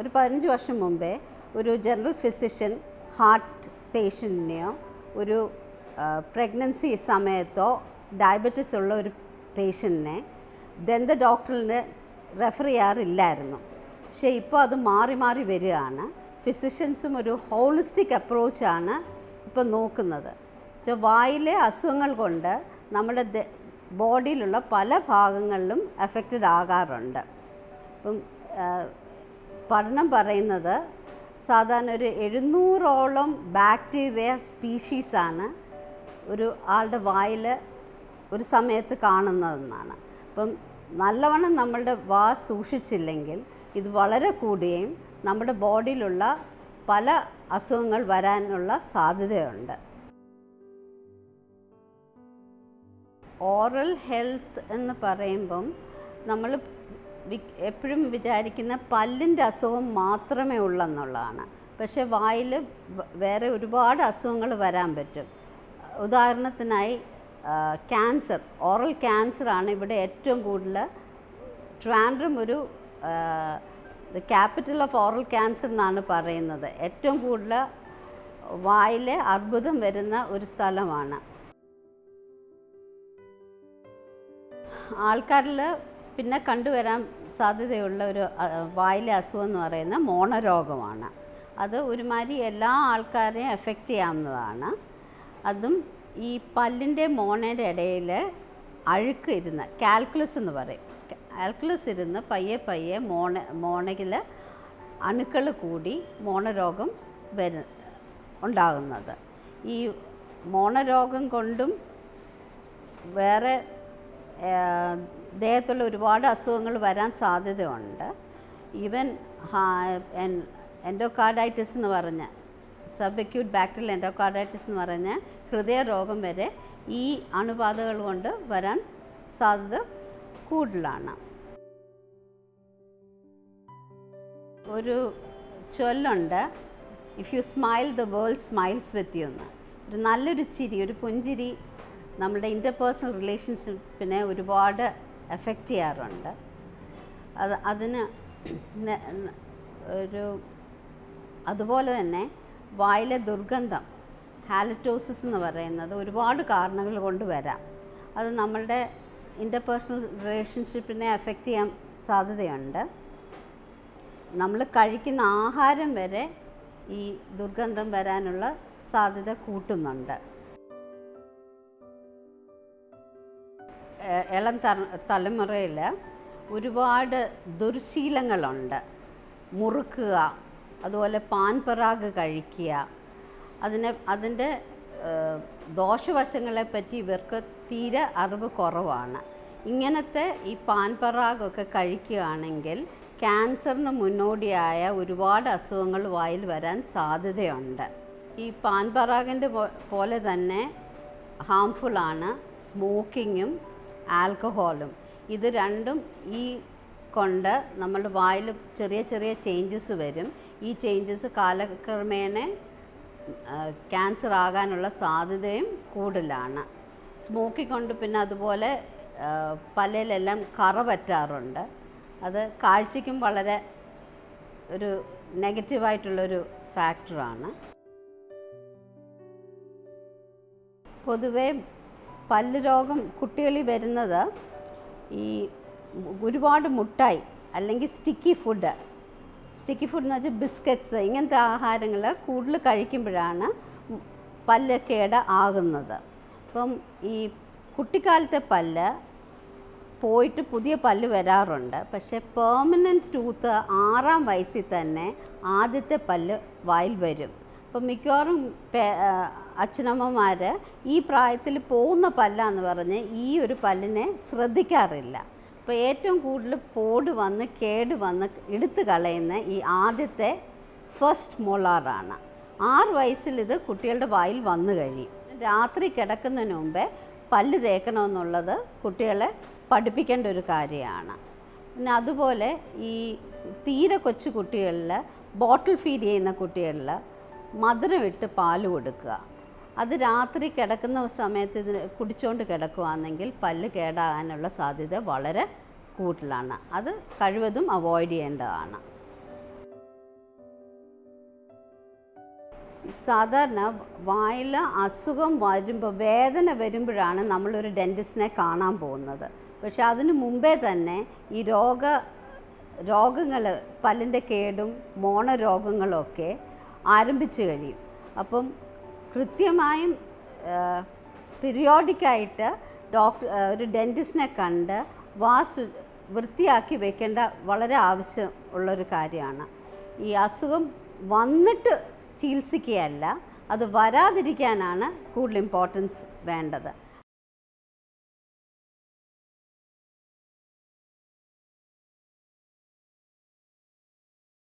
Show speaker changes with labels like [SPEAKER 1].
[SPEAKER 1] ഒരു 15 വർഷം മുമ്പേ ഒരു ജനറൽ ഫിസിഷ്യൻ ഹാർട്ട് പേഷ്യൻറ്റിനെയോ ഒരു പ്രഗ്നൻസി സമയത്തോ ഡയബറ്റിസ് ഉള്ള ഒരു പേഷ്യൻറ്റിനെ ദന്ത ഡോക്ടറിന് റെഫർ ചെയ്യാറില്ലായിരുന്നു. പക്ഷേ ഇപ്പോൾ അത് മാറി മാറി വരികയാണ്. ഫിസിഷ്യൻസും ഒരു ഹോളിസ്റ്റിക് അപ്രോച്ചാണ് ഇപ്പോൾ നോക്കുന്നത്. വായിലെ അസുഖങ്ങൾ കൊണ്ട് നമ്മുടെ ബോഡിയിലുള്ള പല ഭാഗങ്ങളിലും എഫക്റ്റഡ് ആകാറുണ്ട്. ഇപ്പം പഠനം പറയുന്നത് സാധാരണ ഒരു 700ഓളം ബാക്ടീരിയ സ്പീഷീസാണ് ഒരു ആളുടെ വായിൽ ഒരു സമയത്ത് കാണുന്നതെന്നാണ്. അപ്പം നല്ലവണ്ണം നമ്മളുടെ വാ സൂക്ഷിച്ചില്ലെങ്കിൽ ഇത് വളരെ കൂടുകയും നമ്മുടെ ബോഡിയിലുള്ള പല അസുഖങ്ങൾ വരാനുള്ള സാധ്യതയുണ്ട്. ഓറൽ ഹെൽത്ത് എന്ന് പറയുമ്പം നമ്മൾ എപ്പോഴും വിചാരിക്കുന്ന പല്ലിൻ്റെ അസുഖം മാത്രമേ ഉള്ളെന്നുള്ളതാണ്. പക്ഷേ വായിൽ വേറെ ഒരുപാട് അസുഖങ്ങൾ വരാൻ പറ്റും. ഉദാഹരണത്തിനായി ക്യാൻസർ, ഓറൽ ക്യാൻസറാണ് ഇവിടെ ഏറ്റവും കൂടുതൽ. ട്രിവാൻഡ്രം ഒരു ക്യാപിറ്റൽ ഓഫ് ഓറൽ ക്യാൻസർ എന്നാണ് പറയുന്നത്. ഏറ്റവും കൂടുതൽ വായിലെ അർബുദം വരുന്ന ഒരു സ്ഥലമാണ്. ആൾക്കാരിൽ പിന്നെ കണ്ടുവരാൻ സാധ്യതയുള്ള ഒരു വായിലെ അസുഖം എന്ന് പറയുന്നത് മോണരോഗമാണ്. അത് ഒരുമാതിരി എല്ലാ ആൾക്കാരെയും എഫക്റ്റ് ചെയ്യാവുന്നതാണ്. അതും ഈ പല്ലിൻ്റെ മോണയുടെ ഇടയിൽ അഴുക്ക് ഇരുന്ന് കാൽക്കുലസ് എന്ന് പറയും. കാൽക്കുലസ് ഇരുന്ന് പയ്യെ പയ്യെ മോണയിൽ അണുക്കൾ കൂടി മോണരോഗം ഉണ്ടാകുന്നത്. ഈ മോണരോഗം കൊണ്ടും വേറെ ദേഹത്തുള്ള ഒരുപാട് അസുഖങ്ങൾ വരാൻ സാധ്യതയുണ്ട്. ഈവൻ എൻഡോകാർഡൈറ്റിസ് എന്ന് പറഞ്ഞ സബ് അക്യൂട്ട് ബാക്ടീരിയൽ എൻഡോകാർഡൈറ്റിസ് എന്ന് പറഞ്ഞ ഹൃദയരോഗം വരെ ഈ അണുബാധകൾ കൊണ്ട് വരാൻ സാധ്യത കൂടുതലാണ്. ഒരു ചൊല്ലുണ്ട്, if you smile the world smiles with you എന്ന്. ഒരു നല്ലൊരു ചിരി, ഒരു പുഞ്ചിരി നമ്മുടെ ഇൻ്റർപേഴ്സണൽ റിലേഷൻഷിപ്പിനെ ഒരുപാട് എഫക്റ്റ് ചെയ്യാറുണ്ട്. അതിന് അതുപോലെ തന്നെ വായിലെ ദുർഗന്ധം, ഹാലറ്റോസിസ് എന്ന് പറയുന്നത് ഒരുപാട് കാരണങ്ങൾ കൊണ്ട് വരാം. അത് നമ്മളുടെ ഇൻ്റർപേഴ്സണൽ റിലേഷൻഷിപ്പിനെ എഫക്റ്റ് ചെയ്യാൻ സാധ്യതയുണ്ട്. നമ്മൾ കഴിക്കുന്ന ആഹാരം വരെ ഈ ദുർഗന്ധം വരാനുള്ള സാധ്യത കൂട്ടുന്നുണ്ട്. ഇളം തലമുറയിൽ ഒരുപാട് ദുർശീലങ്ങളുണ്ട്. മുറുക്കുക, അതുപോലെ പാൻപറാഗ് കഴിക്കുക. അതിൻ്റെ ദോഷവശങ്ങളെപ്പറ്റി ഇവർക്ക് തീരെ അറിവ് കുറവാണ്. ഇങ്ങനത്തെ ഈ പാൻപറാഗൊക്കെ കഴിക്കുകയാണെങ്കിൽ ക്യാൻസറിന് മുന്നോടിയായ ഒരുപാട് അസുഖങ്ങൾ വായിൽ വരാൻ സാധ്യതയുണ്ട്. ഈ പാൻപറാഗിൻ്റെ പോലെ തന്നെ ഹാംഫുള്ളാണ് സ്മോക്കിങ്ങും ആൽക്കഹോളും. ഇത് രണ്ടും കൊണ്ട് നമ്മുടെ വായിൽ ചെറിയ ചെറിയ ചേഞ്ചസ് വരും. ഈ ചേഞ്ചസ് കാലക്രമേണ ക്യാൻസർ ആകാനുള്ള സാധ്യതയും കൂടുതലാണ്. സ്മോക്കിംഗ് കൊണ്ട് പിന്നെ അതുപോലെ പല്ലിലെല്ലാം കറ പറ്റാറുണ്ട്. അത് കാഴ്ചയ്ക്കും വളരെ ഒരു നെഗറ്റീവായിട്ടുള്ളൊരു ഫാക്ടറാണ്. പൊതുവേ പല്ല് രോഗം കുട്ടികളിൽ വരുന്നത് ഈ ഒരുപാട് മുട്ടായി അല്ലെങ്കിൽ സ്റ്റിക്കി ഫുഡ് എന്ന് വെച്ചാൽ ബിസ്ക്കറ്റ്സ്, ഇങ്ങനത്തെ ആഹാരങ്ങൾ കൂടുതൽ കഴിക്കുമ്പോഴാണ് പല്ല് കേട് ആകുന്നത്. അപ്പം ഈ കുട്ടിക്കാലത്തെ പല്ല് പോയിട്ട് പുതിയ പല്ല് വരാറുണ്ട്. പക്ഷേ പെർമനൻറ്റ് ടൂത്ത് 6-ാം വയസ്സിൽ തന്നെ ആദ്യത്തെ പല്ല് വായിൽ വരും. അപ്പം മിക്കവാറും അച്ഛനമ്മമാർ ഈ പ്രായത്തിൽ പോകുന്ന പല്ലാന്ന് പറഞ്ഞ് ഈ ഒരു പല്ലിനെ ശ്രദ്ധിക്കാറില്ല. അപ്പോൾ ഏറ്റവും കൂടുതൽ കേട് വന്ന് എടുത്തു കളയുന്ന ഈ ആദ്യത്തെ ഫസ്റ്റ് മോളാറാണ്. 6 വയസ്സിൽ ഇത് കുട്ടികളുടെ വായിൽ വന്നു കഴിയും. രാത്രി കിടക്കുന്നതിന് മുമ്പേ പല്ല് തേക്കണമെന്നുള്ളത് കുട്ടികളെ പഠിപ്പിക്കേണ്ട ഒരു കാര്യമാണ്. പിന്നെ അതുപോലെ ഈ തീരെ കൊച്ചു കുട്ടികളിൽ, ബോട്ടിൽ ഫീഡ് ചെയ്യുന്ന കുട്ടികളിൽ മധുരമിട്ട് പാല് കൊടുക്കുക. അത് രാത്രി കിടക്കുന്ന സമയത്ത് ഇത് കുടിച്ചുകൊണ്ട് കിടക്കുകയാണെങ്കിൽ പല്ല് കേടാകാനുള്ള സാധ്യത വളരെ കൂടുതലാണ്. അത് കഴിവതും അവോയ്ഡ് ചെയ്യേണ്ടതാണ്. സാധാരണ വായിൽ അസുഖം വരുമ്പോൾ, വേദന വരുമ്പോഴാണ് നമ്മളൊരു ഡെൻറ്റിസ്റ്റിനെ കാണാൻ പോകുന്നത്. പക്ഷെ അതിന് മുമ്പേ തന്നെ ഈ രോഗങ്ങൾ, പല്ലിൻ്റെ കേടും മോണരോഗങ്ങളൊക്കെ ആരംഭിച്ചു കഴിയും. അപ്പം കൃത്യമായും പീരിയോഡിക്കായിട്ട് ഒരു ഡെൻറ്റിസ്റ്റിനെ കണ്ട് വൃത്തിയാക്കി വെക്കേണ്ട വളരെ ആവശ്യം ഉള്ളൊരു കാര്യമാണ്. ഈ അസുഖം വന്നിട്ട് ചികിത്സിക്കുകയല്ല, അത് വരാതിരിക്കാനാണ് കൂടുതൽ ഇമ്പോർട്ടൻസ് വേണ്ടത്.